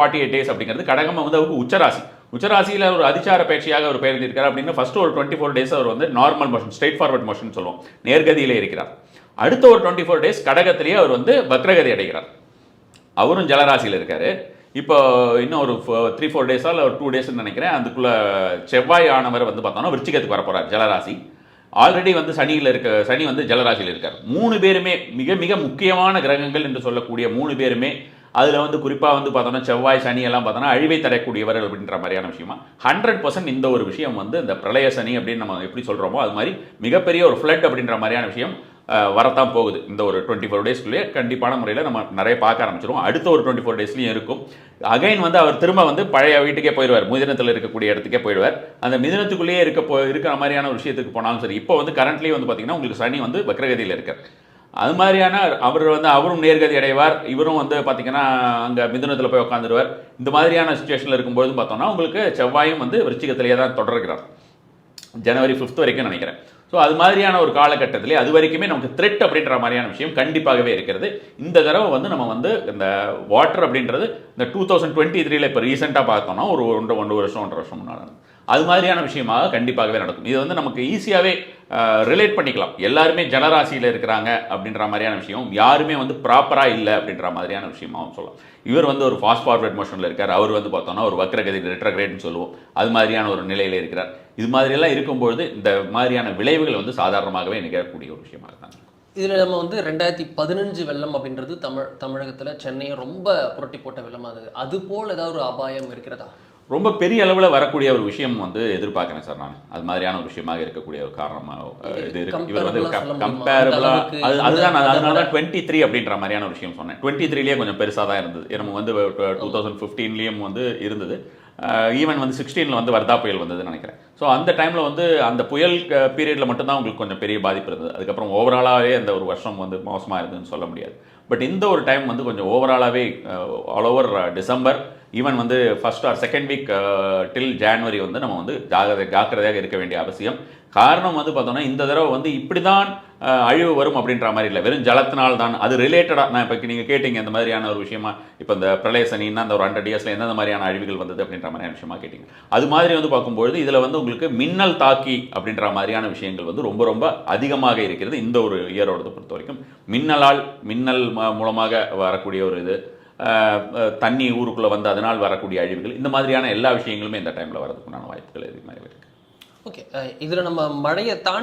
48 days அப்படிங்கிறது கடகம் வந்து அவருக்கு உச்சராசி. உச்சராசியில் ஒரு அதிசார பயிற்சியாக அவர் பெயர்ந்திருக்கிறார் அப்படின்னு ஃபர்ஸ்ட் ஒரு 24 days அவர் வந்து normal motion, straight forward motion சொல்லுவோம், நேர்கதியிலே இருக்கிறார். அடுத்த ஒரு 24 days கடகத்திலேயே அவர் வந்து வக்ரகதி அடைகிறார். அவரும் ஜலராசியில் இருக்காரு. இப்போ இன்னும் ஒரு 3-4 days ஒரு 2 days நினைக்கிறேன், அதுக்குள்ள செவ்வாய் ஆனவர் வந்து பார்த்தோம்னா விருச்சிகத்துக்கு வர போறார், ஜலராசி. ஆல்ரெடி வந்து சனி வந்து ஜலராசியில் இருக்கார். 3 பேருமே மிக மிக முக்கியமான கிரகங்கள் என்று சொல்லக்கூடிய 3 பேருமே, அதில் வந்து குறிப்பாக வந்து பார்த்தோன்னா செவ்வாய் சனி எல்லாம் பார்த்தோன்னா அழிவை தரக்கூடியவர்கள் அப்படின்ற மாதிரியான விஷயமா 100% இந்த ஒரு விஷயம் வந்து இந்த பிரளய சனி அப்படின்னு நம்ம எப்படி சொல்கிறோமோ அது மாதிரி மிகப்பெரிய ஒரு ஃப்ளட் அப்படின்ற மாதிரியான விஷயம் வரத்தான் போகுது. இந்த ஒரு 24 daysக்குள்ளேயே கண்டிப்பான முறையில் நம்ம நிறைய பார்க்க ஆரம்பிச்சிருவோம். அடுத்த ஒரு 24 daysலையும் இருக்கும். அகைன் வந்து அவர் திரும்ப வந்து பழைய வீட்டுக்கே போயிடுவார், மிதுனத்தில் இருக்கக்கூடிய இடத்துக்கே போயிடுவார். அந்த மிதுனத்துக்குள்ளேயே இருக்கிற மாதிரியான ஒரு விஷயத்துக்கு போனாலும் சரி, இப்போ வந்து கரண்ட்லி வந்து பார்த்தீங்கன்னா உங்களுக்கு சனி வந்து வக்ரகதியில் இருக்கார். அது மாதிரியான அவர் வந்து அவரும் நேர்கதி அடைவார், இவரும் வந்து பார்த்தீங்கன்னா அங்கே மிதுனத்தில் போய் உட்காந்துருவார். இந்த மாதிரியான சுச்சுவேஷனில் இருக்கும்போது பார்த்தோம்னா உங்களுக்கு செவ்வாயும் வந்து விருச்சிகத்திலேயே தான் தொடர்கிறார், ஜனவரி 5 வரைக்கும் நினைக்கிறேன். ஸோ அது மாதிரியான ஒரு காலகட்டத்திலே அது வரைக்குமே நமக்கு த்ரெட் அப்படின்ற மாதிரியான விஷயம் கண்டிப்பாகவே இருக்கிறது. இந்த தடவை வந்து நம்ம வந்து இந்த வாட்டர் அப்படின்றது இந்த 2023 இப்போ ரீசெண்டாக பார்த்தோம்னா ஒரு 1 வருஷம் 1.5 வருஷம் முன்னால் அது மாதிரியான விஷயமாக கண்டிப்பாகவே நடக்கும். இது வந்து நமக்கு ஈஸியாகவே ரிலேட் பண்ணிக்கலாம். எல்லாருமே ஜலராசியில் இருக்கிறாங்க அப்படின்ற மாதிரியான விஷயம், யாருமே வந்து ப்ராப்பராக இல்லை அப்படின்ற மாதிரியான விஷயமாகவும் சொல்லலாம். இவர் வந்து ஒரு ஃபாஸ்ட் ஃபார்வர்ட் மோஷனில் இருக்கார், அவர் வந்து பார்த்தோம்னா ஒரு வக்ரகதி ரெட்ரோகிரேட்னு சொல்லுவோம், அது மாதிரியான ஒரு நிலையில் இருக்கிறார். இது மாதிரியெல்லாம் இருக்கும்பொழுது இந்த மாதிரியான விளைவுகள் வந்து சாதாரணமாகவே நிகழக்கூடிய ஒரு விஷயமாக இருந்தாங்க. இதில் நம்ம வந்து 2015 வெள்ளம் அப்படின்றது தமிழகத்தில் சென்னையை ரொம்ப புரட்டி போட்ட வெள்ளமாக அது போல் ஏதாவது ஒரு அபாயம் இருக்கிறதா? ரொம்ப பெரிய அளவில் வரக்கூடிய ஒரு விஷயம் வந்து எதிர்பார்க்குறேன் சார் நான். அது மாதிரியான ஒரு விஷயமாக இருக்கக்கூடிய ஒரு காரணமாக இது இருக்கு. இவர் வந்து கம்பேரபிளாக அதுதான் அதனால தான் 23 அப்படின்ற மாதிரியான ஒரு விஷயம் சொன்னேன். 23லேயே கொஞ்சம் பெருசாக தான் இருந்தது. நம்ம வந்து 2015லேயும் வந்து இருந்தது. ஈவன் வந்து 16ல் வந்து வர்தா புயல் வந்ததுன்னு நினைக்கிறேன். ஸோ அந்த டைமில் வந்து அந்த புயல் பீரியடில் மட்டும்தான் உங்களுக்கு கொஞ்சம் பெரிய பாதிப்பு இருந்தது. அதுக்கப்புறம் ஓவராலாகவே அந்த ஒரு வருஷம் வந்து மோசமாக இருந்ததுன்னு சொல்ல முடியாது. பட் இந்த ஒரு டைம் வந்து கொஞ்சம் ஓவராலாகவே ஆல் ஓவர் டிசம்பர், ஈவன் வந்து ஃபர்ஸ்ட் ஆர் செகண்ட் வீக் டில் ஜான்வரி வந்து நம்ம வந்து ஜாக்கிரதையாக இருக்க வேண்டிய அவசியம். காரணம் வந்து பார்த்தோன்னா இந்த தடவை வந்து இப்படி தான் அழிவு வரும் அப்படின்ற மாதிரி இல்லை, வெறும் ஜலத்தினால் தான். அது ரிலேட்டடாக நான் இப்போ நீங்கள் கேட்டீங்க இந்த மாதிரியான ஒரு விஷயமா, இப்போ இந்த பிரளய சனின்னா அந்த ஒரு 100 yearsல எந்தெந்த மாதிரியான அழிவுகள் வந்தது அப்படின்ற மாதிரியான விஷயமா கேட்டிங்க. அது மாதிரி வந்து பார்க்கும்பொழுது இதில் வந்து உங்களுக்கு மின்னல் தாக்கி அப்படின்ற மாதிரியான விஷயங்கள் வந்து ரொம்ப ரொம்ப அதிகமாக இருக்கிறது இந்த ஒரு இயரோட பொறுத்த வரைக்கும். மின்னல் மூலமாக வரக்கூடிய ஒரு இது, தண்ணி ஊருக்குள்ளே வந்து அதனால் வரக்கூடிய அழிவுகள், இந்த மாதிரியான எல்லா விஷயங்களுமே இந்த டைமில் வரதுக்குண்டான வாய்ப்புகள் அதிகமாக இருக்குது. ஓகே, இதில் நம்ம மழையை தாண்டி